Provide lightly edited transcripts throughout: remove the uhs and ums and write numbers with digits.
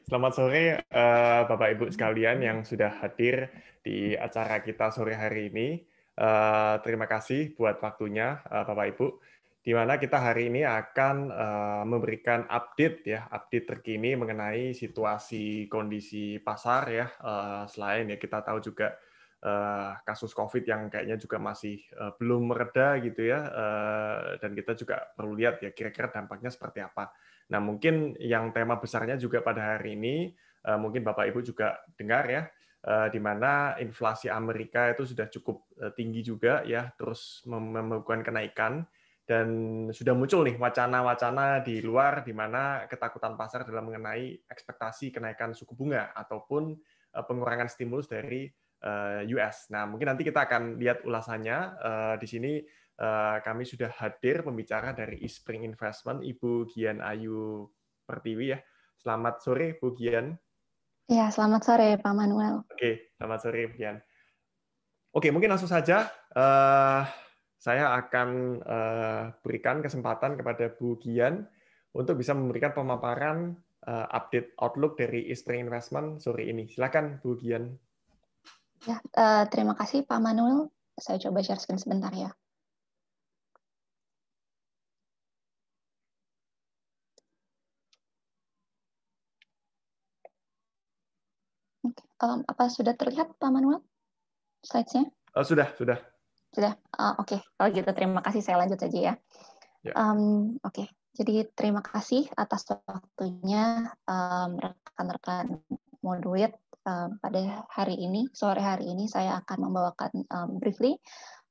Selamat sore, Bapak Ibu sekalian yang sudah hadir di acara kita sore hari ini. Terima kasih buat waktunya, Bapak Ibu. Di mana kita hari ini akan memberikan update ya, update terkini mengenai situasi kondisi pasar ya. Selain ya kita tahu juga kasus COVID yang kayaknya juga masih belum mereda gitu ya, dan kita juga perlu lihat ya kira-kira dampaknya seperti apa. Nah, mungkin yang tema besarnya juga pada hari ini, mungkin Bapak Ibu juga dengar ya, di mana inflasi Amerika itu sudah cukup tinggi juga ya, terus melakukan kenaikan, dan sudah muncul nih wacana-wacana di luar di mana ketakutan pasar dalam mengenai ekspektasi kenaikan suku bunga ataupun pengurangan stimulus dari US. Nah, mungkin nanti kita akan lihat ulasannya di sini. Kami sudah hadir pembicara dari Eastspring Investment, Ibu Gian Ayu Pertiwi ya. Selamat sore, Bu Gian. Ya, selamat sore, Pak Manuel. Oke, selamat sore, Bu Gian. Oke, mungkin langsung saja saya akan berikan kesempatan kepada Bu Gian untuk bisa memberikan pemaparan update outlook dari Eastspring Investment sore ini. Silakan, Bu Gian. Ya, terima kasih Pak Manuel. Saya coba share screen sebentar ya. Apa sudah terlihat Pak Manuel slides-nya? Sudah. Sudah. Oke. Kalau gitu terima kasih. Saya lanjut saja ya. Ya. Oke. Jadi terima kasih atas waktunya rekan-rekan Moderate pada hari ini, sore hari ini saya akan membawakan briefly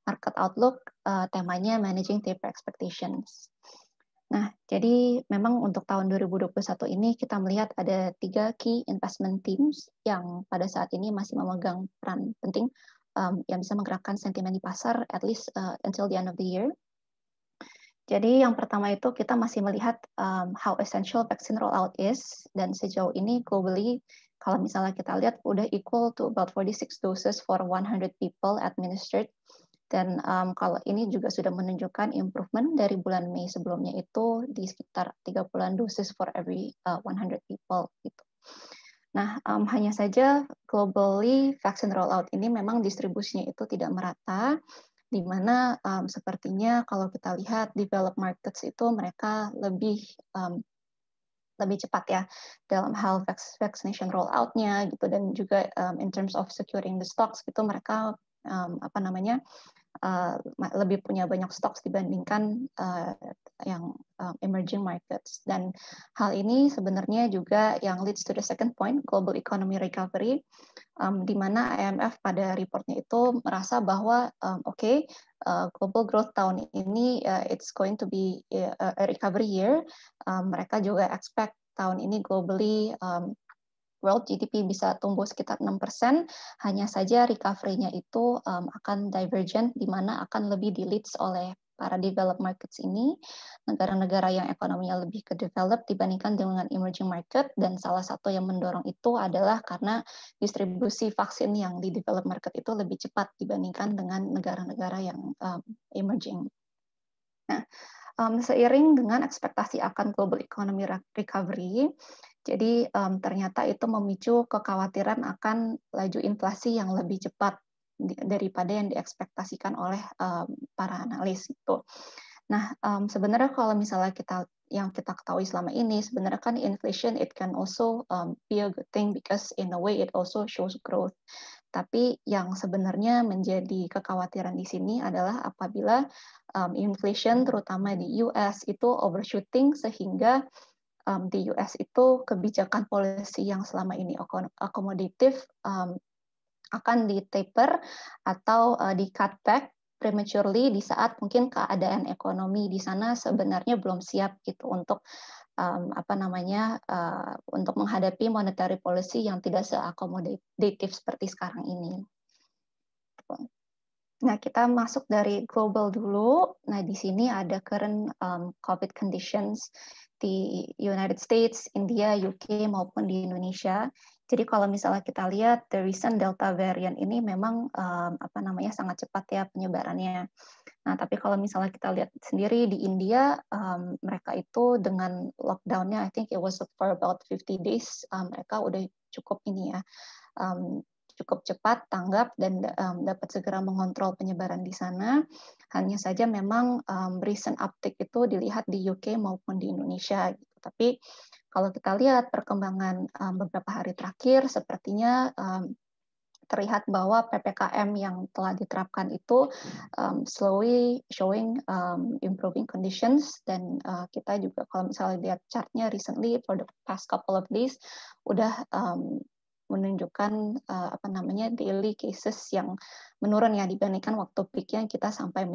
market outlook, temanya Managing Taper Expectations. Nah, jadi memang untuk tahun 2021 ini kita melihat ada 3 key investment themes yang pada saat ini masih memegang peran penting yang bisa menggerakkan sentimen di pasar at least until the end of the year. Jadi yang pertama itu kita masih melihat how essential vaccine rollout is, dan sejauh ini globally kalau misalnya kita lihat udah equal to about 46 doses for 100 people administered. Dan kalau ini juga sudah menunjukkan improvement dari bulan Mei sebelumnya itu di sekitar 30-an dosis for every 100 people gitu. Nah, hanya saja globally vaksin rollout ini memang distribusinya itu tidak merata, di mana sepertinya kalau kita lihat developed markets itu mereka lebih cepat ya dalam hal vaccination rollout-nya gitu, dan juga in terms of securing the stocks gitu mereka lebih punya banyak stok dibandingkan yang emerging markets. Dan hal ini sebenarnya juga yang leads to the second point, global economy recovery, di mana IMF pada reportnya itu merasa bahwa global growth tahun ini it's going to be a recovery year. Mereka juga expect tahun ini globally world GDP bisa tumbuh sekitar 6%, hanya saja recovery-nya itu akan divergent, di mana akan lebih di-leads oleh para developed markets ini, negara-negara yang ekonominya lebih ke develop dibandingkan dengan emerging market, dan salah satu yang mendorong itu adalah karena distribusi vaksin yang di developed market itu lebih cepat dibandingkan dengan negara-negara yang emerging. Nah, seiring dengan ekspektasi akan global economy recovery, jadi ternyata itu memicu kekhawatiran akan laju inflasi yang lebih cepat daripada yang diekspektasikan oleh para analis itu. Nah, sebenarnya kalau misalnya yang kita ketahui selama ini, sebenarnya kan inflation it can also be a good thing because in a way it also shows growth. Tapi yang sebenarnya menjadi kekhawatiran di sini adalah apabila inflation terutama di US itu overshooting sehingga di US itu kebijakan policy yang selama ini akomodatif akan di-taper atau di-cut back prematurely di saat mungkin keadaan ekonomi di sana sebenarnya belum siap gitu untuk untuk menghadapi monetary policy yang tidak seakomodatif seperti sekarang ini. Nah, kita masuk dari global dulu. Nah, di sini ada current COVID conditions di United States, India, UK, maupun di Indonesia. Jadi kalau misalnya kita lihat the recent Delta variant ini memang sangat cepat ya penyebarannya. Nah, tapi kalau misalnya kita lihat sendiri di India, mereka itu dengan lockdown-nya, I think it was for about 50 days, mereka udah cukup ini ya, cukup cepat tanggap dan dapat segera mengontrol penyebaran di sana. Hanya saja memang recent uptick itu dilihat di UK maupun di Indonesia. Gitu. Tapi kalau kita lihat perkembangan beberapa hari terakhir, sepertinya terlihat bahwa PPKM yang telah diterapkan itu slowly showing improving conditions, dan kita juga kalau misalnya lihat chartnya recently for the past couple of days udah menunjukkan daily cases yang menurun ya dibandingkan waktu peaknya kita sempat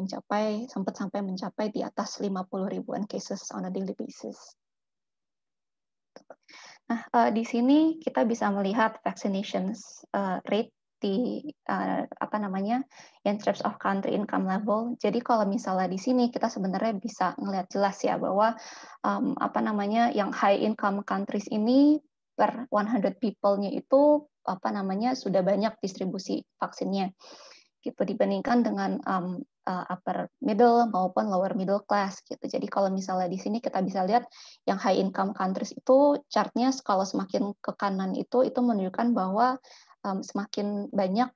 sampai mencapai di atas 50 ribuan cases on a daily basis. Nah, di sini kita bisa melihat vaccinations rate di in terms of country income level. Jadi kalau misalnya di sini kita sebenarnya bisa ngelihat jelas ya bahwa yang high income countries ini per 100 people-nya itu sudah banyak distribusi vaksinnya gitu dibandingkan dengan upper middle maupun lower middle class gitu. Jadi kalau misalnya di sini kita bisa lihat yang high income countries itu chartnya kalau semakin ke kanan itu menunjukkan bahwa semakin banyak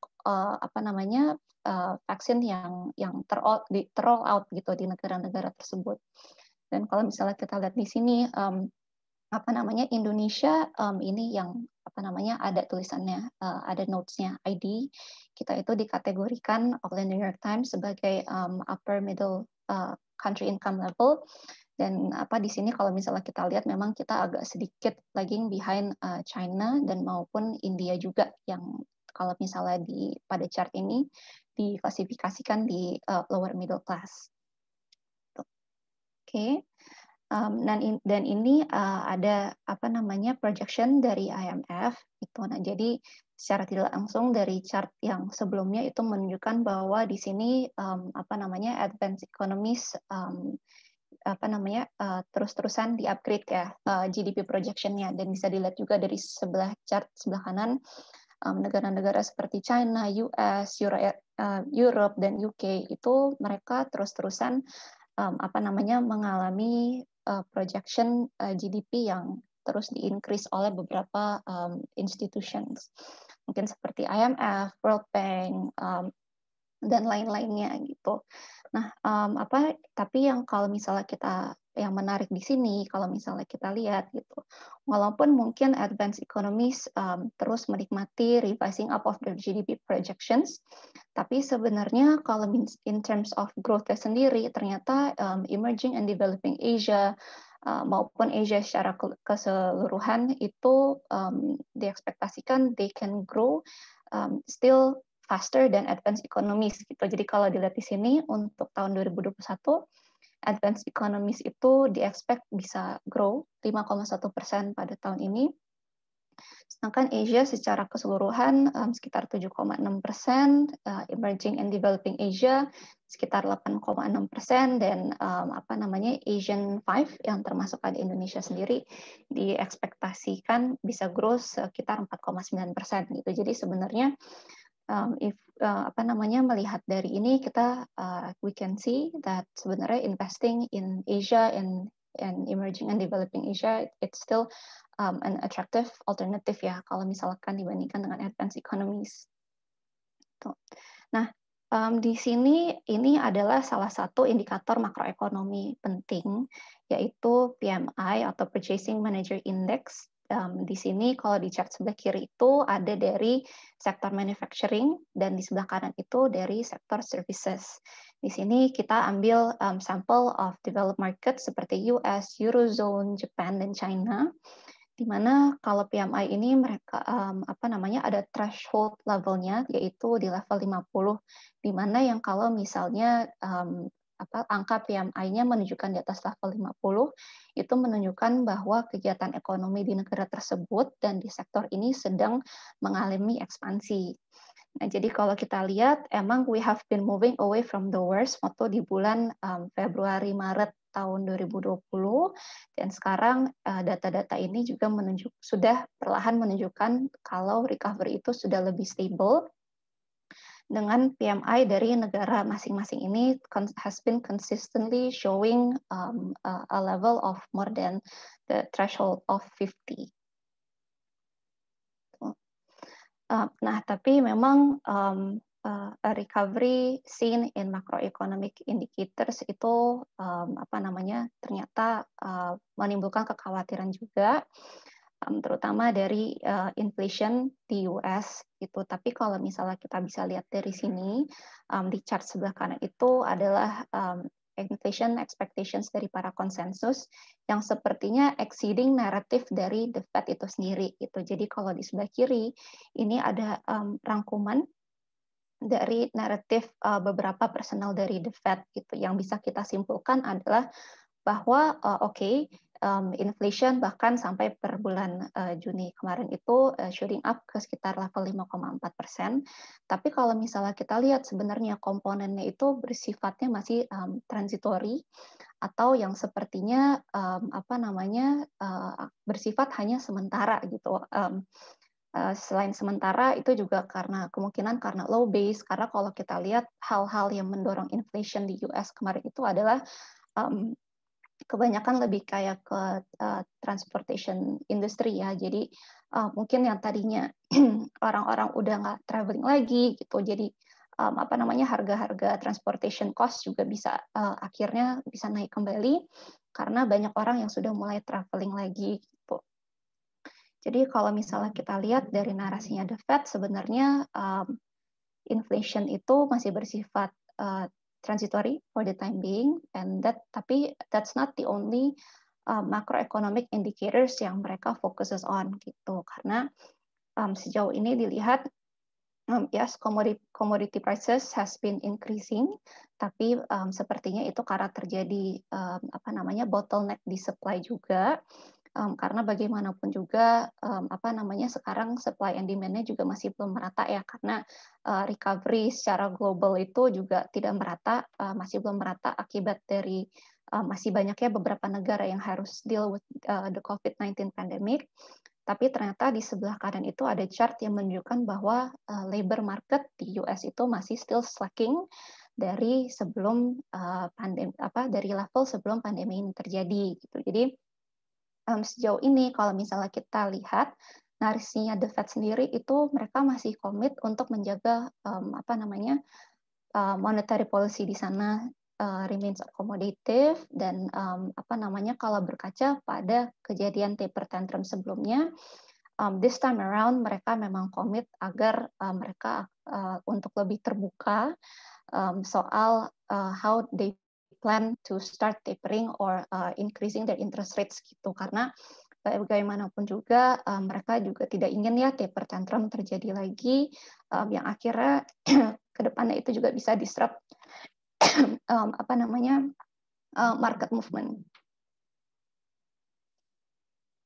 vaksin yang roll out gitu di negara-negara tersebut. Dan kalau misalnya kita lihat di sini Indonesia ini yang ada tulisannya, ada notes-nya ID, kita itu dikategorikan oleh New York Times sebagai upper middle country income level, dan di sini kalau misalnya kita lihat memang kita agak sedikit lagging behind China dan maupun India juga yang kalau misalnya pada chart ini diklasifikasikan di lower middle class. Oke. Dan ini ada projection dari IMF itu. Nah, jadi secara tidak langsung dari chart yang sebelumnya itu menunjukkan bahwa di sini advanced economies terus-terusan di-upgrade ya GDP projection-nya, dan bisa dilihat juga dari chart sebelah kanan negara-negara seperti China, US, Europe dan UK itu mereka terus-terusan mengalami projection GDP yang terus di-increase oleh beberapa institutions, mungkin seperti IMF, World Bank, dan lain-lainnya gitu. Nah, tapi yang kalau misalnya yang menarik di sini, kalau misalnya kita lihat gitu, walaupun mungkin advanced economies terus menikmati revising up of their GDP projections, tapi sebenarnya kalau in terms of growth sendiri, ternyata emerging and developing Asia maupun Asia secara keseluruhan itu diekspektasikan they can grow still faster than advanced economies gitu. Jadi kalau dilihat di sini untuk tahun 2021 advanced economies itu di-expect bisa grow 5,1% pada tahun ini. Sedangkan Asia secara keseluruhan sekitar 7,6%, emerging and developing Asia sekitar 8,6%, dan Asian 5 yang termasuk ada Indonesia sendiri diekspektasikan bisa grow sekitar 4,9% gitu. Jadi sebenarnya melihat dari ini kita we can see that sebenarnya investing in Asia and emerging and developing Asia it's still an attractive alternative ya kalau misalkan dibandingkan dengan advanced economies. Tuh. Nah, di sini ini adalah salah satu indikator makroekonomi penting yaitu PMI atau Purchasing Manager Index. Di sini kalau di chart sebelah kiri itu ada dari sektor manufacturing dan di sebelah kanan itu dari sektor services. Di sini kita ambil sampel of developed market seperti US, Eurozone, Japan, dan China, di mana kalau PMI ini mereka ada threshold levelnya yaitu di level 50, di mana yang kalau misalnya angka PMI-nya menunjukkan di atas level 50 itu menunjukkan bahwa kegiatan ekonomi di negara tersebut dan di sektor ini sedang mengalami ekspansi. Nah, jadi kalau kita lihat, emang we have been moving away from the worst waktu di bulan Februari Maret tahun 2020, dan sekarang data-data ini juga sudah perlahan menunjukkan kalau recovery itu sudah lebih stable, dengan PMI dari negara masing-masing ini has been consistently showing a level of more than the threshold of 50. Nah, tapi memang a recovery seen in macroeconomic indicators itu ternyata menimbulkan kekhawatiran juga, terutama dari inflation di US itu. Tapi kalau misalnya kita bisa lihat dari sini, di chart sebelah kanan itu adalah inflation expectations dari para konsensus yang sepertinya exceeding narrative dari the Fed itu sendiri gitu. Jadi kalau di sebelah kiri ini ada rangkuman dari naratif beberapa personal dari the Fed gitu. Yang bisa kita simpulkan adalah bahwa inflation bahkan sampai per bulan Juni kemarin itu shooting up ke sekitar level 5,4%. Tapi kalau misalnya kita lihat sebenarnya komponennya itu bersifatnya masih transitory atau yang sepertinya bersifat hanya sementara gitu. Selain sementara itu juga kemungkinan karena low base, karena kalau kita lihat hal-hal yang mendorong inflation di US kemarin itu adalah kebanyakan lebih kayak ke transportation industry ya. Jadi mungkin yang tadinya orang-orang udah nggak traveling lagi gitu, jadi harga-harga transportation cost juga bisa akhirnya bisa naik kembali karena banyak orang yang sudah mulai traveling lagi gitu. Jadi kalau misalnya kita lihat dari narasinya The Fed, sebenarnya inflation itu masih bersifat transitory for the time being, tapi that's not the only macroeconomic indicators yang mereka focuses on gitu. Karena sejauh ini dilihat yes, commodity prices has been increasing, tapi sepertinya itu karena terjadi bottleneck di supply juga. Karena bagaimanapun juga sekarang supply and demand-nya juga masih belum merata ya, karena recovery secara global itu juga tidak merata, masih belum merata akibat dari masih banyaknya beberapa negara yang harus deal with the COVID-19 pandemic. Tapi ternyata di sebelah kanan itu ada chart yang menunjukkan bahwa labor market di US itu masih still slacking dari sebelum dari level sebelum pandemi ini terjadi gitu. Jadi sejauh ini kalau misalnya kita lihat narasinya The Fed sendiri itu mereka masih komit untuk menjaga monetary policy di sana remains accommodative, dan kalau berkaca pada kejadian taper tantrum sebelumnya, this time around mereka memang komit agar mereka untuk lebih terbuka soal how they plan to start tapering or increasing their interest rates gitu, karena bagaimanapun juga mereka juga tidak ingin ya taper tantrum terjadi lagi yang akhirnya ke depannya itu juga bisa disrupt market movement.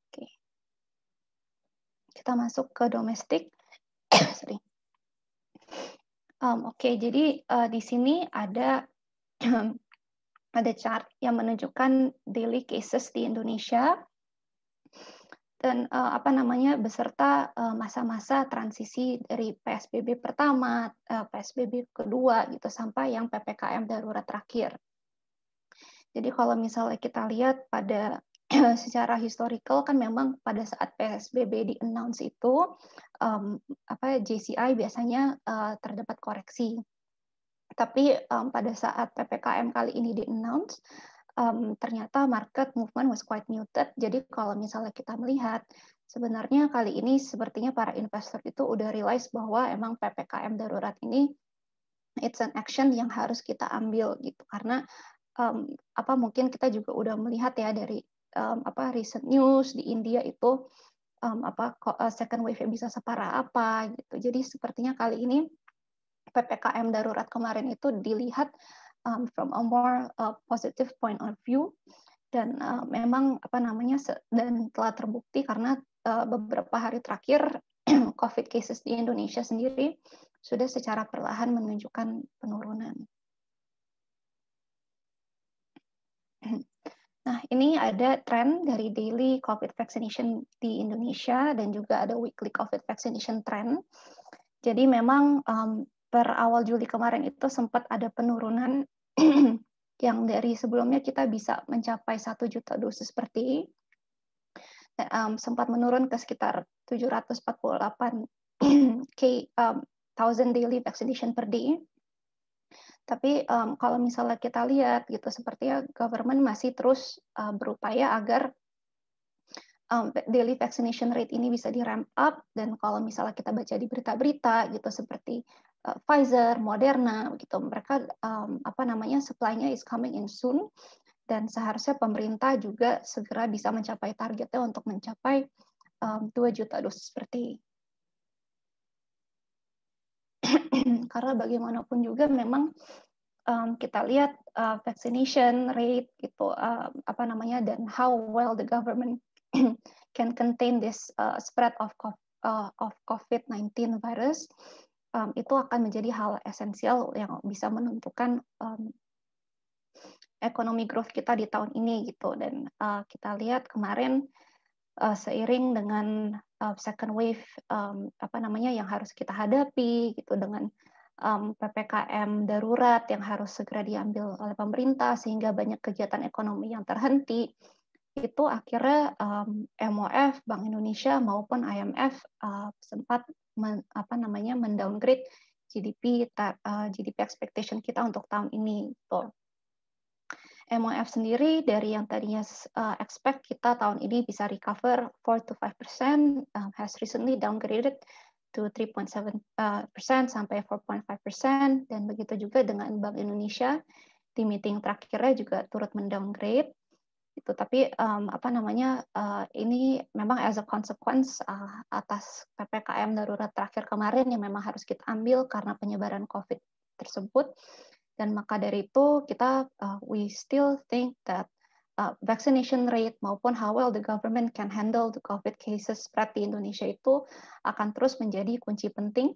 Oke. Kita masuk ke domestik. Sorry. Oke, jadi di sini ada ada chart yang menunjukkan daily cases di Indonesia dan beserta masa-masa transisi dari PSBB pertama, PSBB kedua gitu sampai yang PPKM darurat terakhir. Jadi kalau misalnya kita lihat pada secara historical kan memang pada saat PSBB di-announce itu JCI biasanya terdapat koreksi. Tapi pada saat PPKM kali ini di-announce, ternyata market movement was quite muted. Jadi kalau misalnya kita melihat, sebenarnya kali ini sepertinya para investor itu udah realize bahwa emang PPKM darurat ini it's an action yang harus kita ambil gitu. Karena mungkin kita juga udah melihat ya dari recent news di India itu second wave bisa separah apa gitu. Jadi sepertinya kali ini PPKM darurat kemarin itu dilihat from a more positive point of view, dan memang dan telah terbukti karena beberapa hari terakhir COVID cases di Indonesia sendiri sudah secara perlahan menunjukkan penurunan. Nah, ini ada tren dari daily COVID vaccination di Indonesia dan juga ada weekly COVID vaccination trend. Jadi memang per awal Juli kemarin itu sempat ada penurunan yang dari sebelumnya kita bisa mencapai 1 juta dosis per day, sempat menurun ke sekitar 748 thousand daily vaccination per day. Tapi kalau misalnya kita lihat gitu, sepertinya government masih terus berupaya agar daily vaccination rate ini bisa di ramp up, dan kalau misalnya kita baca di berita-berita gitu seperti Pfizer, Moderna gitu, mereka supply-nya is coming in soon, dan seharusnya pemerintah juga segera bisa mencapai targetnya untuk mencapai 2 juta dosis seperti karena bagaimanapun juga memang kita lihat vaccination rate gitu dan how well the government can contain this spread of COVID-19 virus, itu akan menjadi hal esensial yang bisa menentukan ekonomi growth kita di tahun ini gitu. Dan kita lihat kemarin seiring dengan second wave yang harus kita hadapi gitu, dengan PPKM darurat yang harus segera diambil oleh pemerintah sehingga banyak kegiatan ekonomi yang terhenti, itu akhirnya MOF, Bank Indonesia maupun IMF sempat mendowngrade GDP expectation kita untuk tahun ini. Gitu. MOF sendiri dari yang tadinya expect kita tahun ini bisa recover 4-5%, has recently downgraded to 3.7% sampai 4.5%, dan begitu juga dengan Bank Indonesia di meeting terakhirnya juga turut mendowngrade. Itu tapi ini memang as a consequence atas PPKM darurat terakhir kemarin yang memang harus kita ambil karena penyebaran COVID tersebut. Dan maka dari itu kita we still think that vaccination rate maupun how well the government can handle the COVID cases spread di Indonesia itu akan terus menjadi kunci penting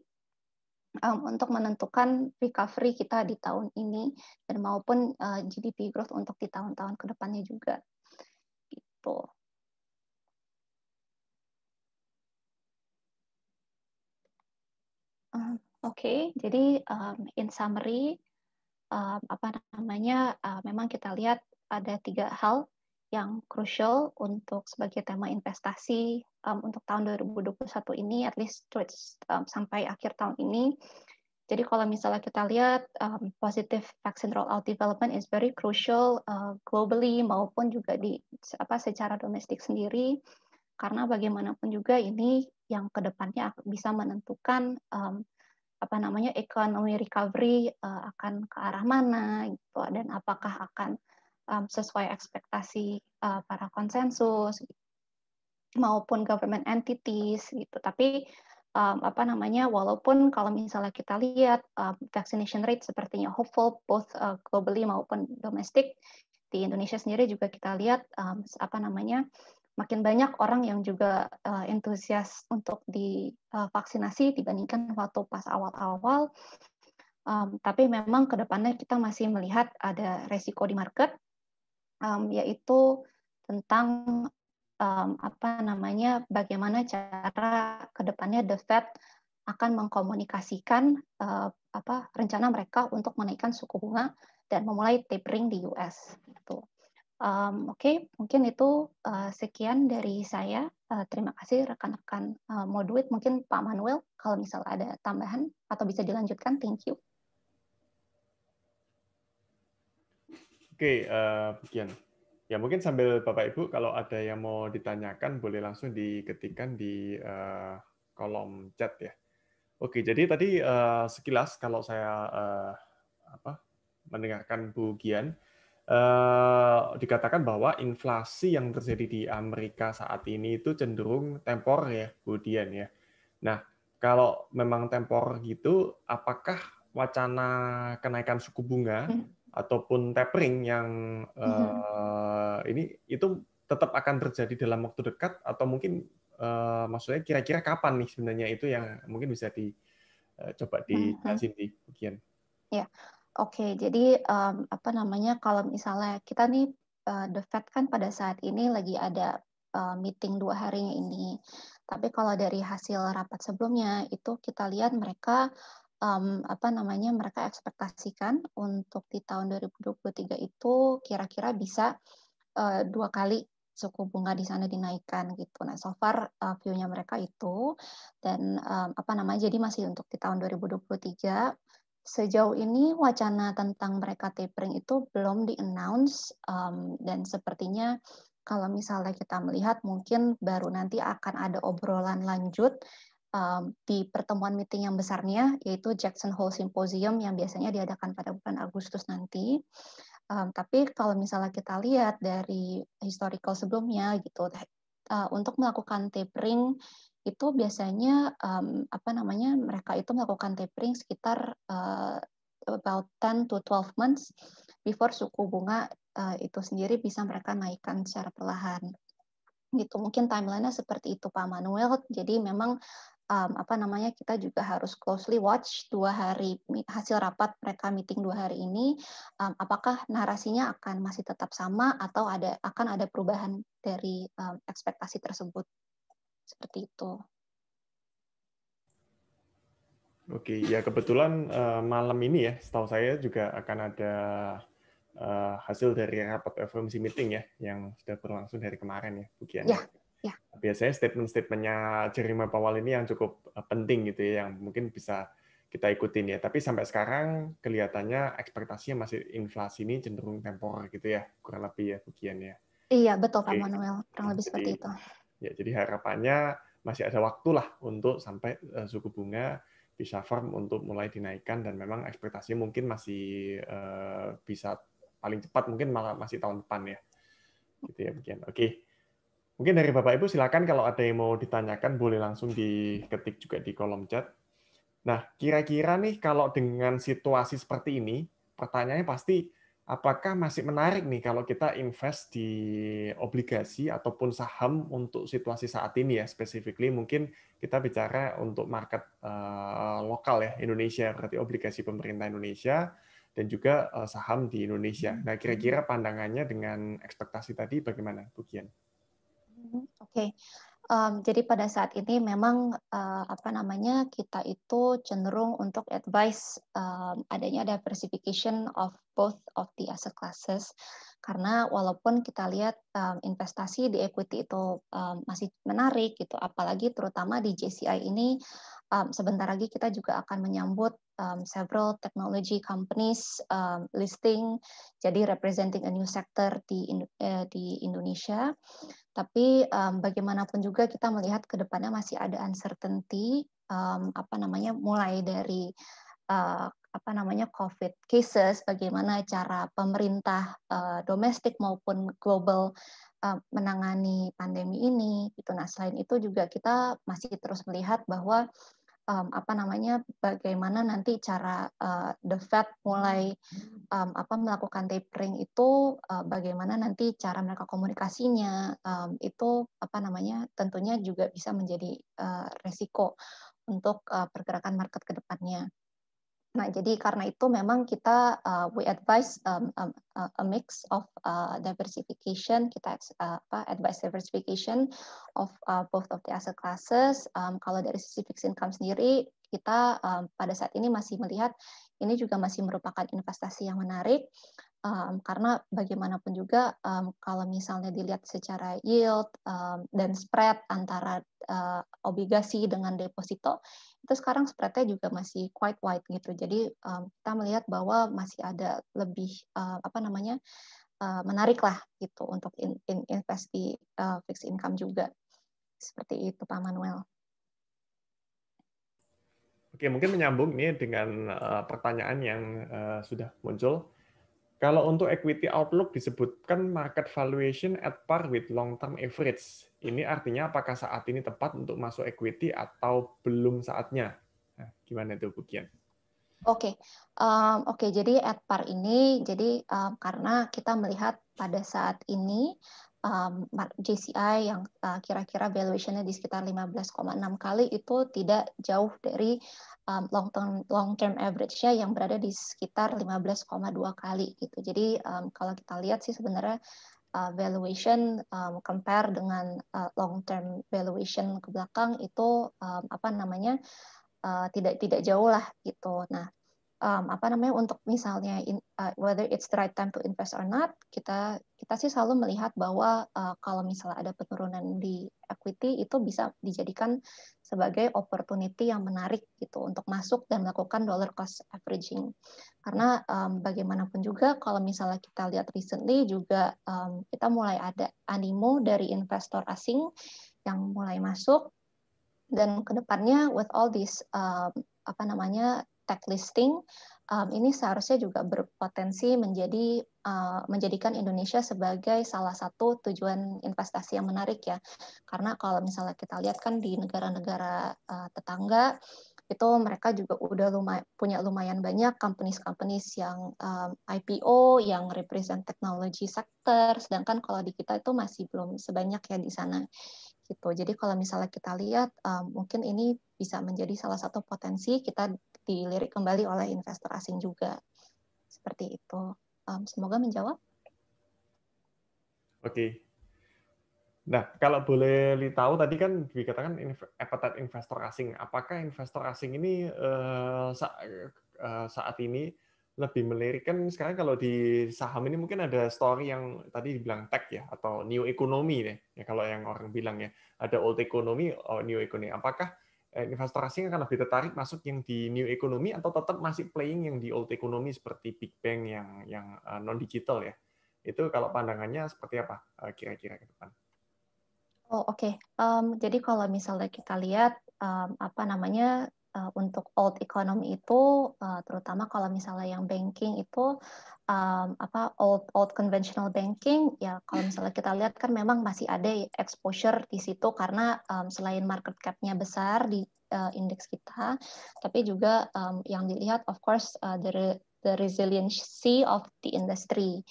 untuk menentukan recovery kita di tahun ini dan maupun GDP growth untuk di tahun-tahun ke depannya juga. Gitu. Oke, jadi in summary memang kita lihat ada 3 hal yang crucial untuk sebagai tema investasi untuk tahun 2021 ini, at least sampai akhir tahun ini. Jadi kalau misalnya kita lihat positive vaccine rollout development is very crucial globally maupun juga secara domestik sendiri, karena bagaimanapun juga ini yang kedepannya bisa menentukan ekonomi recovery akan ke arah mana gitu, dan apakah akan sesuai ekspektasi para konsensus maupun government entities gitu. Tapi walaupun kalau misalnya kita lihat vaccination rate sepertinya hopeful both globally maupun domestik, di Indonesia sendiri juga kita lihat makin banyak orang yang juga entusias untuk divaksinasi dibandingkan waktu pas awal-awal. Tapi memang ke depannya kita masih melihat ada resiko di market, yaitu tentang bagaimana cara ke depannya The Fed akan mengkomunikasikan rencana mereka untuk menaikkan suku bunga dan memulai tapering di US. Gitu. Oke, mungkin itu sekian dari saya. Terima kasih rekan-rekan Moduit. Mungkin Pak Manuel, kalau misalnya ada tambahan atau bisa dilanjutkan, thank you. Oke, Kian. Ya mungkin sambil Bapak Ibu kalau ada yang mau ditanyakan boleh langsung diketikkan di kolom chat ya. Oke, jadi tadi sekilas kalau saya mendengarkan Bu Gian, dikatakan bahwa inflasi yang terjadi di Amerika saat ini itu cenderung tempor ya, Bu Dian ya. Nah, kalau memang tempor gitu, apakah wacana kenaikan suku bunga ataupun tapering yang ini itu tetap akan terjadi dalam waktu dekat atau mungkin maksudnya kira-kira kapan nih sebenarnya itu yang mungkin bisa coba dijelasin di bagian. Ya, oke. Jadi apa namanya? Kalau misalnya kita nih The Fed kan pada saat ini lagi ada meeting 2 harinya ini. Tapi kalau dari hasil rapat sebelumnya itu kita lihat mereka apa namanya? Mereka ekspektasikan untuk di tahun 2023 itu kira-kira bisa 2 kali suku bunga di sana dinaikkan gitu. Nah, so far view-nya mereka itu dan apa namanya? Jadi masih untuk di tahun 2023. Sejauh ini wacana tentang mereka tapering itu belum di-announce dan sepertinya kalau misalnya kita melihat mungkin baru nanti akan ada obrolan lanjut di pertemuan meeting yang besarnya yaitu Jackson Hole Symposium yang biasanya diadakan pada bulan Agustus nanti. Tapi kalau misalnya kita lihat dari historical sebelumnya gitu, untuk melakukan tapering itu biasanya apa namanya mereka itu melakukan tapering sekitar about 10 to 12 months before suku bunga itu sendiri bisa mereka naikkan secara perlahan. Gitu mungkin timeline-nya seperti itu Pak Manuel. Jadi memang apa namanya kita juga harus closely watch 2 hari hasil rapat mereka meeting 2 hari ini apakah narasinya akan masih tetap sama atau akan ada perubahan dari ekspektasi tersebut seperti itu. Oke, ya kebetulan malam ini ya, setahu saya juga akan ada hasil dari rapat FOMC meeting ya, yang sudah berlangsung dari kemarin ya, Bu Kian. Ya, ya. Biasanya statement-statementnya Jerome Powell ini yang cukup penting gitu ya, yang mungkin bisa kita ikutin ya. Tapi sampai sekarang kelihatannya ekspektasinya masih inflasi ini cenderung temporer gitu ya, kurang lebih ya, Bu Kian ya. Iya betul Pak Manuel, kurang lebih seperti itu. Ya, jadi harapannya masih ada waktu lah untuk sampai suku bunga bisa firm untuk mulai dinaikkan dan memang ekspektasinya mungkin masih bisa paling cepat mungkin malah masih tahun depan ya. Gitu ya mungkin. Oke. Mungkin dari Bapak Ibu silakan kalau ada yang mau ditanyakan boleh langsung diketik juga di kolom chat. Nah, kira-kira nih kalau dengan situasi seperti ini, pertanyaannya pasti apakah masih menarik nih kalau kita invest di obligasi ataupun saham untuk situasi saat ini ya, specifically mungkin kita bicara untuk market lokal ya, Indonesia, berarti obligasi pemerintah Indonesia dan juga saham di Indonesia. Nah, kira-kira pandangannya dengan ekspektasi tadi bagaimana, Bu Kian? Oke. Jadi pada saat ini memang apa namanya kita itu cenderung untuk advice adanya diversification of both of the asset classes karena walaupun kita lihat investasi di equity itu masih menarik gitu apalagi terutama di JCI ini sebentar lagi kita juga akan menyambut several technology companies listing jadi representing a new sector di Indonesia. Tapi bagaimanapun juga kita melihat ke depannya masih ada uncertainty apa namanya mulai dari apa namanya COVID cases, bagaimana cara pemerintah domestik maupun global menangani pandemi ini gitu. Nah, selain itu juga kita masih terus melihat bahwa apa namanya bagaimana nanti cara The Fed mulai apa melakukan tapering itu bagaimana nanti cara mereka komunikasinya itu apa namanya tentunya juga bisa menjadi resiko untuk pergerakan market ke depannya. Nah, jadi karena itu memang kita we advise a mix of diversification. Kita advise diversification of both of the asset classes. Kalau dari sisi fixed income sendiri, kita pada saat ini masih melihat ini juga masih merupakan investasi yang menarik. Karena bagaimanapun juga kalau misalnya dilihat secara yield dan spread antara obligasi dengan deposito itu sekarang spread-nya juga masih quite wide gitu. Jadi kita melihat bahwa masih ada lebih apa namanya menarik lah gitu untuk invest di fixed income juga. Seperti itu Pak Manuel. Oke, mungkin menyambung nih dengan pertanyaan yang sudah muncul. Kalau untuk equity outlook disebutkan market valuation at par with long-term average. Ini artinya apakah saat ini tepat untuk masuk equity atau belum saatnya? Nah, gimana itu, Bu Kian? Oke, jadi at par ini, jadi karena kita melihat pada saat ini JCI yang kira-kira valuation-nya di sekitar 15,6 kali itu tidak jauh dari long term average-nya yang berada di sekitar 15,2 kali gitu. Jadi kalau kita lihat sih sebenarnya valuation compare dengan long term valuation ke belakang itu tidak jauh lah gitu. Nah, untuk misalnya whether it's the right time to invest or not, kita sih selalu melihat bahwa kalau misalnya ada penurunan di equity itu bisa dijadikan sebagai opportunity yang menarik gitu untuk masuk dan melakukan dollar cost averaging. Karena bagaimanapun juga kalau misalnya kita lihat recently juga kita mulai ada animo dari investor asing yang mulai masuk, dan kedepannya with all this tech listing, ini seharusnya juga berpotensi menjadikan Indonesia sebagai salah satu tujuan investasi yang menarik ya. Karena kalau misalnya kita lihat kan di negara-negara tetangga itu mereka juga udah punya lumayan banyak companies yang IPO yang represent technology sector, sedangkan kalau di kita itu masih belum sebanyak ya di sana. Gitu. Jadi kalau misalnya kita lihat, mungkin ini bisa menjadi salah satu potensi kita dilirik kembali oleh investor asing juga. Seperti itu. Semoga menjawab. Oke. Nah, kalau boleh tahu tadi kan dikatakan appetite investor asing. Apakah investor asing ini saat ini lebih melirik, kan sekarang kalau di saham ini mungkin ada story yang tadi dibilang tech ya, atau new economy deh ya, kalau yang orang bilang ya, ada old economy, new economy. Apakah investor asing akan lebih tertarik masuk yang di new economy atau tetap masih playing yang di old economy seperti big bank yang non digital ya? Itu kalau pandangannya seperti apa kira-kira ke depan? Oh, oke. Jadi kalau misalnya kita lihat untuk old economy itu terutama kalau misalnya yang banking itu old conventional banking ya, kalau misalnya kita lihat kan memang masih ada exposure di situ karena selain market cap-nya besar di indeks kita, tapi juga yang dilihat of course the resiliency of the industry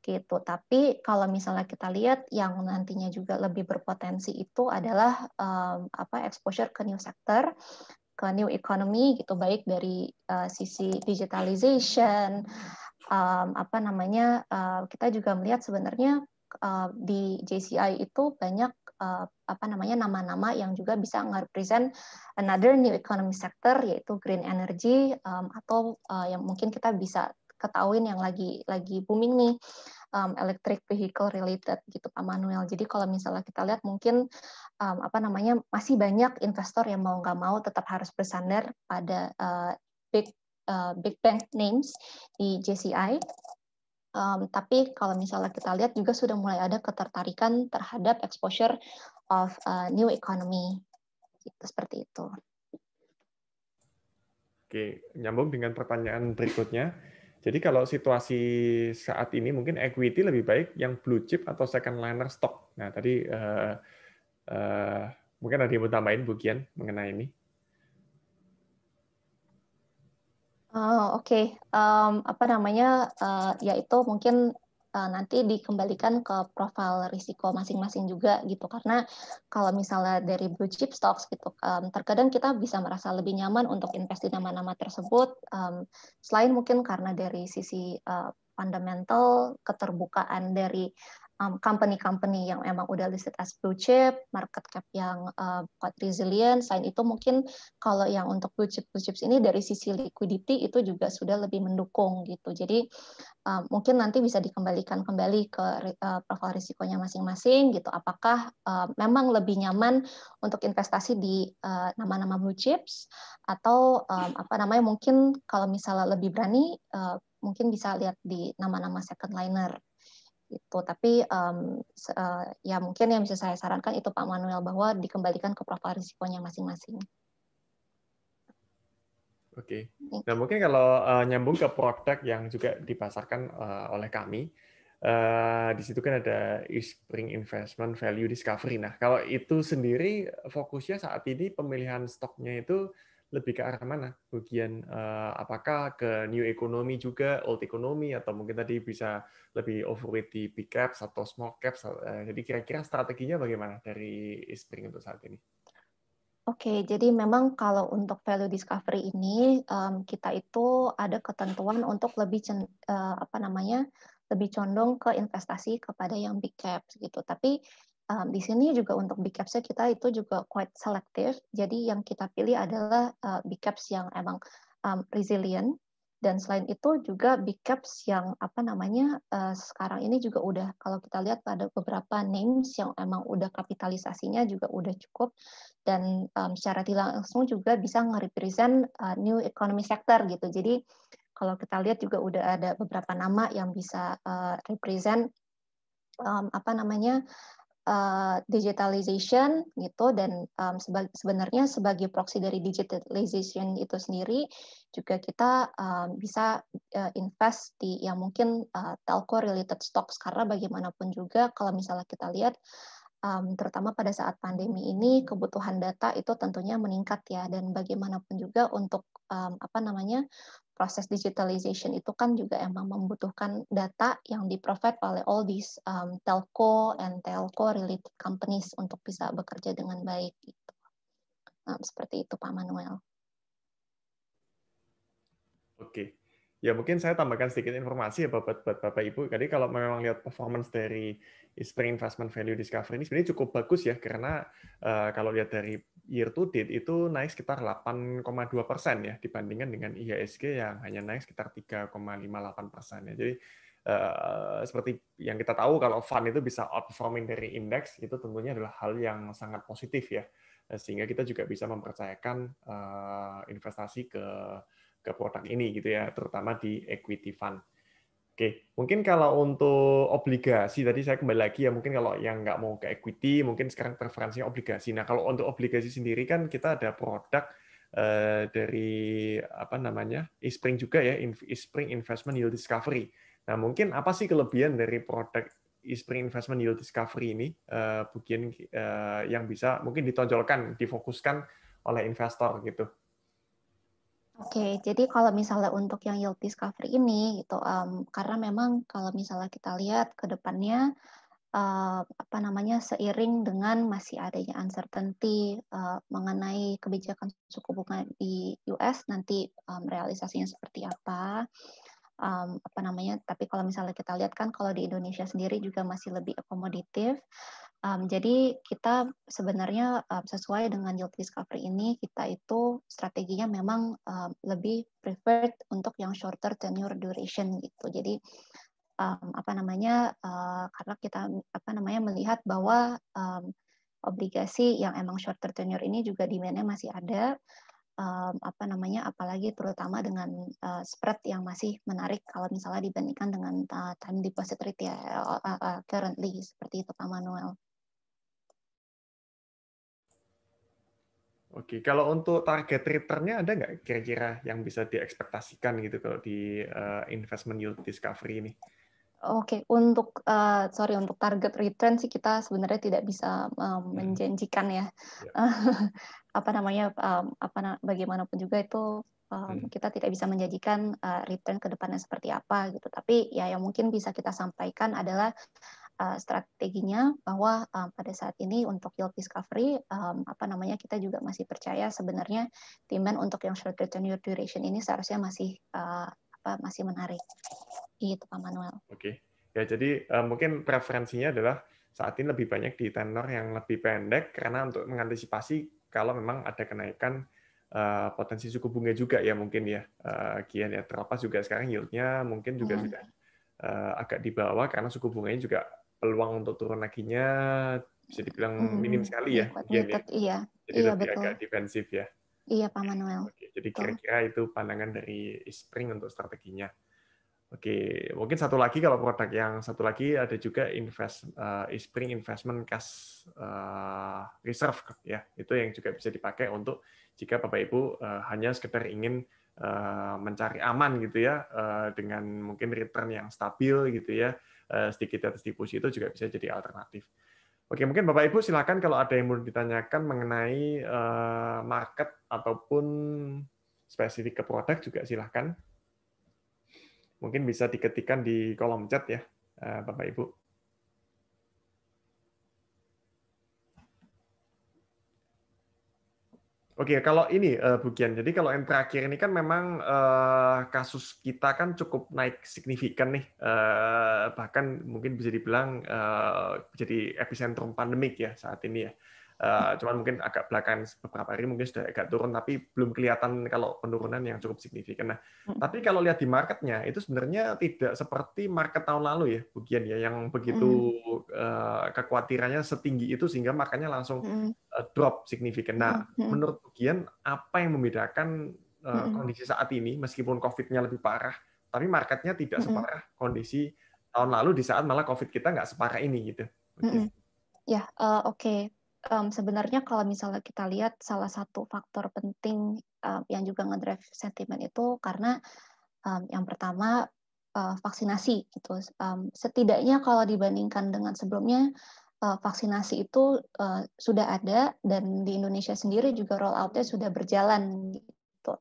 gitu. Tapi kalau misalnya kita lihat yang nantinya juga lebih berpotensi itu adalah exposure ke new sector, ke new economy gitu, baik dari sisi digitalization, kita juga melihat sebenarnya di JCI itu banyak nama-nama yang juga bisa nge-represent another new economy sector, yaitu green energy, atau yang mungkin kita bisa ketahuin yang lagi booming nih, electric vehicle related gitu Pak Manuel. Jadi kalau misalnya kita lihat mungkin masih banyak investor yang mau nggak mau tetap harus bersandar pada big bank names di JCI. Tapi kalau misalnya kita lihat juga sudah mulai ada ketertarikan terhadap exposure of new economy, gitu, seperti itu. Oke, nyambung dengan pertanyaan berikutnya. Jadi kalau situasi saat ini mungkin equity lebih baik yang blue chip atau second liner stock. Nah tadi mungkin ada yang mau tambahin Bu Kian mengenai ini. Oke. Yaitu mungkin nanti dikembalikan ke profil risiko masing-masing juga gitu, karena kalau misalnya dari blue chip stocks gitu, terkadang kita bisa merasa lebih nyaman untuk invest di nama-nama tersebut, selain mungkin karena dari sisi fundamental, keterbukaan dari company-company yang emang udah listed as blue chip, market cap yang quite resilient. Selain itu mungkin kalau yang untuk blue chips ini dari sisi liquidity itu juga sudah lebih mendukung gitu. Jadi mungkin nanti bisa dikembalikan kembali ke profil risikonya masing-masing gitu. Apakah memang lebih nyaman untuk investasi di nama-nama blue chips, atau mungkin kalau misalnya lebih berani mungkin bisa lihat di nama-nama second liner gitu. Tapi ya mungkin yang bisa saya sarankan itu Pak Manuel, bahwa dikembalikan ke profil risikonya masing-masing. Oke. Nah mungkin kalau nyambung ke produk yang juga dipasarkan oleh kami, di situ kan ada Eastspring Investment Value Discovery. Nah kalau itu sendiri fokusnya saat ini pemilihan stoknya itu lebih ke arah mana? Bagian apakah ke new economy juga, old economy, atau mungkin tadi bisa lebih overweight di big caps atau small caps. Jadi kira-kira strateginya bagaimana dari Spring untuk saat ini? Oke, jadi memang kalau untuk value discovery ini kita itu ada ketentuan untuk apa namanya, lebih condong ke investasi kepada yang big caps gitu. Tapi di sini juga untuk big caps-nya kita itu juga quite selective. Jadi yang kita pilih adalah big caps yang emang resilient, dan selain itu juga big caps yang apa namanya, sekarang ini juga udah kalau kita lihat pada beberapa names yang emang udah kapitalisasinya juga udah cukup, dan secara tidak langsung juga bisa nge-represent new economy sector gitu. Jadi kalau kita lihat juga udah ada beberapa nama yang bisa represent apa namanya, digitalization gitu, dan sebenarnya sebagai proxy dari digitalization itu sendiri juga kita bisa invest di yang mungkin telco related stocks, karena bagaimanapun juga kalau misalnya kita lihat terutama pada saat pandemi ini kebutuhan data itu tentunya meningkat ya, dan bagaimanapun juga untuk apa namanya, proses digitalization itu kan juga emang membutuhkan data yang di-provide oleh all these telco and telco related companies untuk bisa bekerja dengan baik gitu. Seperti itu Pak Manuel. Oke. Ya mungkin saya tambahkan sedikit informasi ya buat Bapak Ibu. Jadi kalau memang lihat performance dari Spring Investment Value Discovery ini sebenarnya cukup bagus ya, karena kalau lihat dari year to date itu naik sekitar 8,2% ya, dibandingkan dengan IHSG yang hanya naik sekitar 3,58% ya. Jadi seperti yang kita tahu, kalau fund itu bisa outperforming dari indeks, itu tentunya adalah hal yang sangat positif ya, sehingga kita juga bisa mempercayakan investasi ke produk ini gitu ya, terutama di equity fund. Oke, mungkin kalau untuk obligasi tadi saya kembali lagi ya, mungkin kalau yang nggak mau ke equity, mungkin sekarang preferensinya obligasi. Nah, kalau untuk obligasi sendiri kan kita ada produk dari apa namanya, eSpring juga ya, eSpring Investment Yield Discovery. Nah, mungkin apa sih kelebihan dari produk eSpring Investment Yield Discovery ini, bagian yang bisa mungkin ditonjolkan, difokuskan oleh investor gitu? Oke, jadi kalau misalnya untuk yang yield discovery ini gitu, karena memang kalau misalnya kita lihat ke depannya apa namanya, seiring dengan masih adanya uncertainty mengenai kebijakan suku bunga di US nanti realisasinya seperti apa, apa namanya. Tapi kalau misalnya kita lihat kan kalau di Indonesia sendiri juga masih lebih akomodatif. Jadi kita sebenarnya sesuai dengan yield discovery ini, kita itu strateginya memang lebih preferred untuk yang shorter tenure duration gitu. Jadi apa namanya, karena kita apa namanya, melihat bahwa obligasi yang emang shorter tenure ini juga demand-nya masih ada, apa namanya, apalagi terutama dengan spread yang masih menarik kalau misalnya dibandingkan dengan time deposit rate ya, currently seperti itu Pak Manuel. Oke, kalau untuk target return-nya ada nggak kira-kira yang bisa diekspektasikan gitu kalau di investment yield discovery ini? Oke, untuk sorry, untuk target return sih kita sebenarnya tidak bisa Hmm, menjanjikan ya. ya. Apa namanya, bagaimanapun juga itu Hmm. kita tidak bisa menjanjikan return ke depannya seperti apa gitu. Tapi ya yang mungkin bisa kita sampaikan adalah strateginya bahwa pada saat ini untuk yield discovery, apa namanya, kita juga masih percaya sebenarnya demand untuk yang short tenure duration ini seharusnya masih masih menarik. Gitu Pak Manuel. Oke. Ya, jadi mungkin preferensinya adalah saat ini lebih banyak di tenor yang lebih pendek karena untuk mengantisipasi kalau memang ada kenaikan potensi suku bunga juga ya mungkin ya. Kian ya, terlepas juga sekarang yield-nya mungkin juga Hmm. sudah agak di bawah karena suku bunganya juga peluang untuk turun laginya bisa dibilang minim sekali Iya, ya, quite Gian ya. limited. Iya, Jadi iya lebih betul. agak defensif ya. Iya Pak Manuel. Oke, jadi Betul. kira-kira itu pandangan dari Spring untuk strateginya. Oke, mungkin satu lagi kalau produk yang satu lagi ada juga Spring Investment Cash Reserve ya. Itu yang juga bisa dipakai untuk jika Bapak Ibu hanya sekedar ingin mencari aman gitu ya dengan mungkin return yang stabil gitu ya, sedikit atas distribusi itu juga bisa jadi alternatif. Oke, mungkin Bapak Ibu silakan kalau ada yang mau ditanyakan mengenai market ataupun spesifik ke produk juga silakan. Mungkin bisa diketikkan di kolom chat ya, Bapak Ibu. Oke, kalau ini Bu Gian, jadi kalau yang terakhir ini kan memang kasus kita kan cukup naik signifikan nih, bahkan mungkin bisa dibilang jadi epicentrum pandemik ya saat ini ya. Cuman mungkin agak belakangan beberapa hari mungkin sudah agak turun, tapi belum kelihatan kalau penurunan yang cukup signifikan. Nah, tapi kalau lihat di marketnya itu sebenarnya tidak seperti market tahun lalu ya, Bu Gian ya, yang begitu kekhawatirannya setinggi itu sehingga marketnya langsung drop signifikan. Nah, menurut Bu Gian, apa yang membedakan kondisi saat ini, meskipun COVID-nya lebih parah, tapi marketnya tidak separah kondisi tahun lalu di saat malah COVID kita nggak separah ini gitu. Ya, oke. Sebenarnya kalau misalnya kita lihat salah satu faktor penting yang juga ngedrive sentimen itu karena yang pertama vaksinasi gitu. Setidaknya kalau dibandingkan dengan sebelumnya vaksinasi itu sudah ada dan di Indonesia sendiri juga roll out-nya sudah berjalan gitu.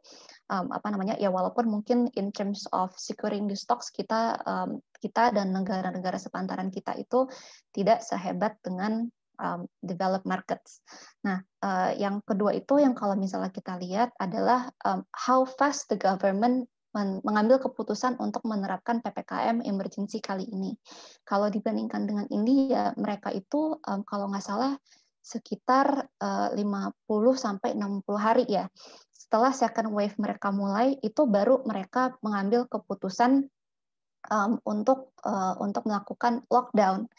Apa namanya ya walaupun mungkin in terms of securing the stocks kita dan negara-negara sepantaran kita itu tidak sehebat dengan developed markets. Nah, yang kedua itu yang kalau misalnya kita lihat adalah how fast the government mengambil keputusan untuk menerapkan PPKM emergency kali ini. Kalau dibandingkan dengan India, mereka itu kalau nggak salah sekitar 50 sampai 60 hari ya. Setelah second wave mereka mulai, itu baru mereka mengambil keputusan untuk melakukan lockdown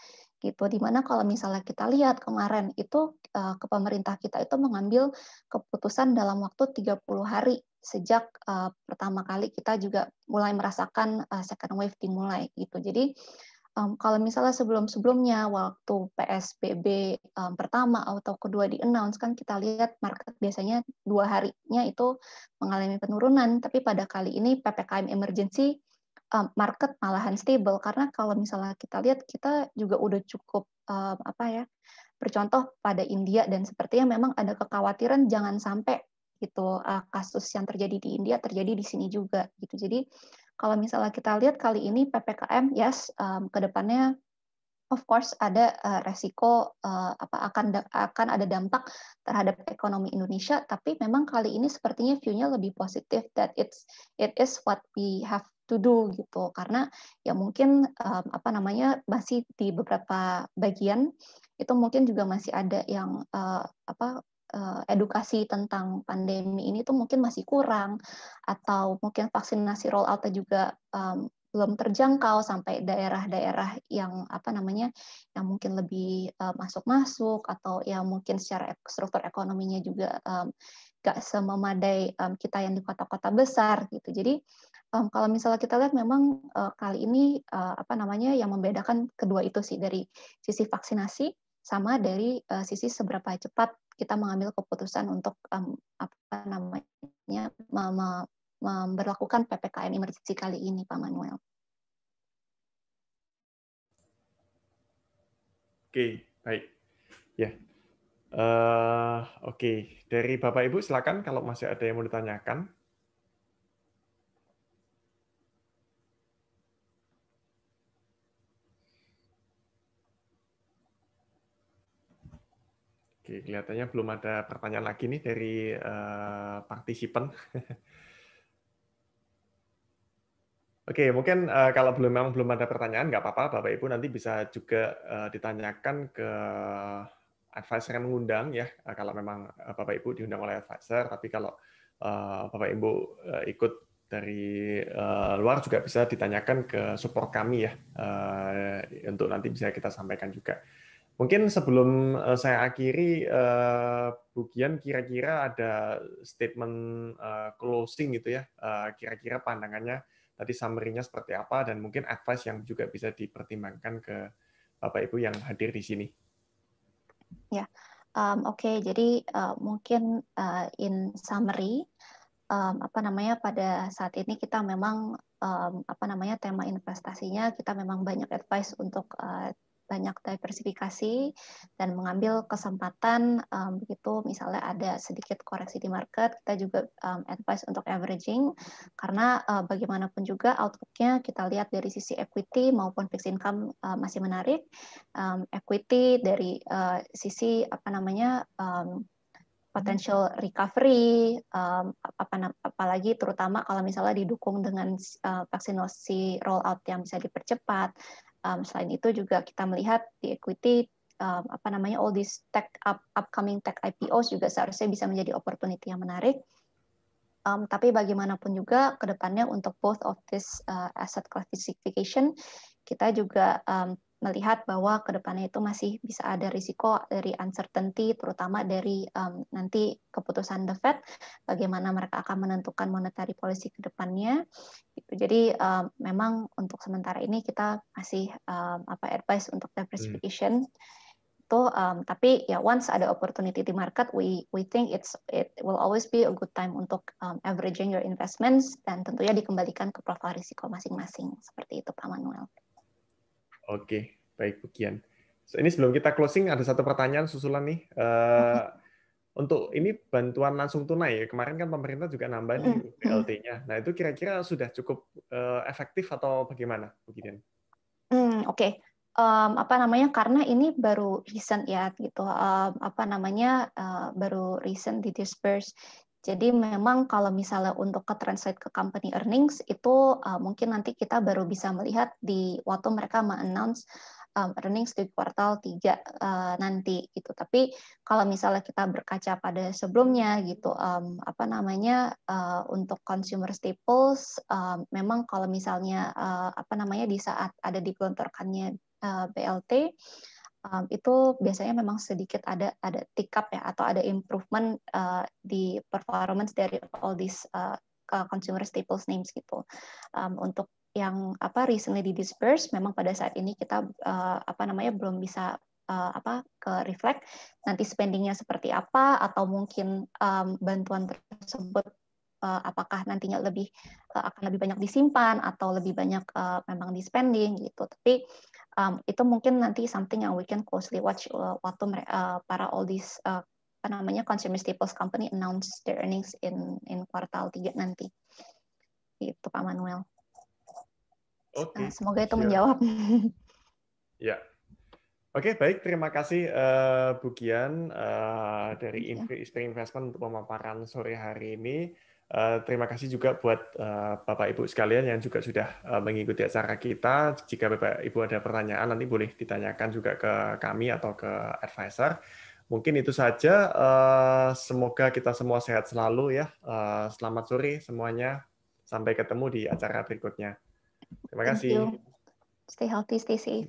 gitu. Dimana kalau misalnya kita lihat kemarin itu ke pemerintah kita itu mengambil keputusan dalam waktu 30 hari sejak pertama kali kita juga mulai merasakan second wave dimulai gitu. Jadi kalau misalnya sebelum-sebelumnya waktu PSBB pertama atau kedua di-announce kan kita lihat market biasanya 2 harinya itu mengalami penurunan, tapi pada kali ini PPKM emergency market malahan stable karena kalau misalnya kita lihat kita juga udah cukup bercontoh pada India dan sepertinya memang ada kekhawatiran jangan sampai gitu kasus yang terjadi di India terjadi di sini juga gitu. Jadi kalau misalnya kita lihat kali ini PPKM yes ke depannya of course ada resiko akan ada dampak terhadap ekonomi Indonesia, tapi memang kali ini sepertinya view-nya lebih positif that it is what we have to do gitu karena ya mungkin masih di beberapa bagian itu mungkin juga masih ada yang edukasi tentang pandemi ini tuh mungkin masih kurang atau mungkin vaksinasi roll out-nya juga belum terjangkau sampai daerah-daerah yang yang mungkin lebih masuk atau yang mungkin secara struktur ekonominya juga nggak sememadai kita yang di kota-kota besar gitu. Jadi kalau misalnya kita lihat memang kali ini yang membedakan kedua itu sih dari sisi vaksinasi sama dari sisi seberapa cepat kita mengambil keputusan untuk memberlakukan PPKM emergency kali ini, Pak Manuel. Oke, baik. Ya. Oke, dari Bapak Ibu silakan kalau masih ada yang mau ditanyakan. Oke, kelihatannya belum ada pertanyaan lagi nih dari partisipan. Oke, mungkin kalau memang belum ada pertanyaan, nggak apa-apa, Bapak Ibu nanti bisa juga ditanyakan ke advisor yang mengundang ya, kalau memang Bapak Ibu diundang oleh advisor, tapi kalau Bapak Ibu ikut dari luar juga bisa ditanyakan ke support kami ya, untuk nanti bisa kita sampaikan juga. Mungkin sebelum saya akhiri, Bu Gian kira-kira ada statement closing gitu ya, kira-kira pandangannya tadi summary-nya seperti apa, dan mungkin advice yang juga bisa dipertimbangkan ke Bapak Ibu yang hadir di sini. Ya, oke. Jadi mungkin in summary, pada saat ini kita memang tema investasinya kita memang banyak advice untuk banyak diversifikasi dan mengambil kesempatan begitu misalnya ada sedikit koreksi di market, kita juga advice untuk averaging karena bagaimanapun juga outlook-nya kita lihat dari sisi equity maupun fixed income masih menarik. Equity dari sisi potential recovery, apalagi terutama kalau misalnya didukung dengan vaksinasi rollout yang bisa dipercepat. Selain itu juga kita melihat di equity all these upcoming tech IPOs juga seharusnya bisa menjadi opportunity yang menarik. Tapi bagaimanapun juga kedepannya untuk both of this asset classification kita juga melihat bahwa kedepannya itu masih bisa ada risiko dari uncertainty, terutama dari nanti keputusan The Fed, bagaimana mereka akan menentukan monetary policy kedepannya. Jadi memang untuk sementara ini kita masih advice untuk diversification. Tapi ya once ada opportunity di market, we think it will always be a good time untuk averaging your investments dan tentunya dikembalikan ke profil risiko masing-masing. Seperti itu Pak Manuel. Oke, baik Bu Kian. So, ini sebelum kita closing ada satu pertanyaan susulan nih. Untuk ini bantuan langsung tunai ya. Kemarin kan pemerintah juga nambah nih BLT-nya. Nah itu kira-kira sudah cukup efektif atau bagaimana Bu Kian? Oke. Karena ini baru recent ya gitu. Baru recent di disperse. Jadi memang kalau misalnya untuk ke-translate ke company earnings itu mungkin nanti kita baru bisa melihat di waktu mereka men-announce earnings di kuartal 3 nanti gitu. Tapi kalau misalnya kita berkaca pada sebelumnya gitu untuk consumer staples memang kalau misalnya di saat ada digelontorkannya BLT itu biasanya memang sedikit ada tick up ya atau ada improvement di performance dari all these consumer staples names gitu. Untuk yang recently di disperse memang pada saat ini kita belum bisa ke reflect nanti spendingnya seperti apa atau mungkin bantuan tersebut apakah nantinya akan lebih banyak disimpan atau lebih banyak memang di spending gitu. Tapi itu mungkin nanti something yang we can closely watch waktu para all these consumer staples company announce their earnings in kuartal 3 nanti. Gitu Pak Manuel. Oke. Semoga itu menjawab. Ya. Oke, baik. Terima kasih Bu Kian dari Spring Investment untuk pemaparan sore hari ini. Terima kasih juga buat Bapak Ibu sekalian yang juga sudah mengikuti acara kita. Jika Bapak Ibu ada pertanyaan nanti boleh ditanyakan juga ke kami atau ke advisor. Mungkin itu saja. Semoga kita semua sehat selalu ya. Selamat sore semuanya. Sampai ketemu di acara berikutnya. Terima kasih. Thank you. Stay healthy, stay safe.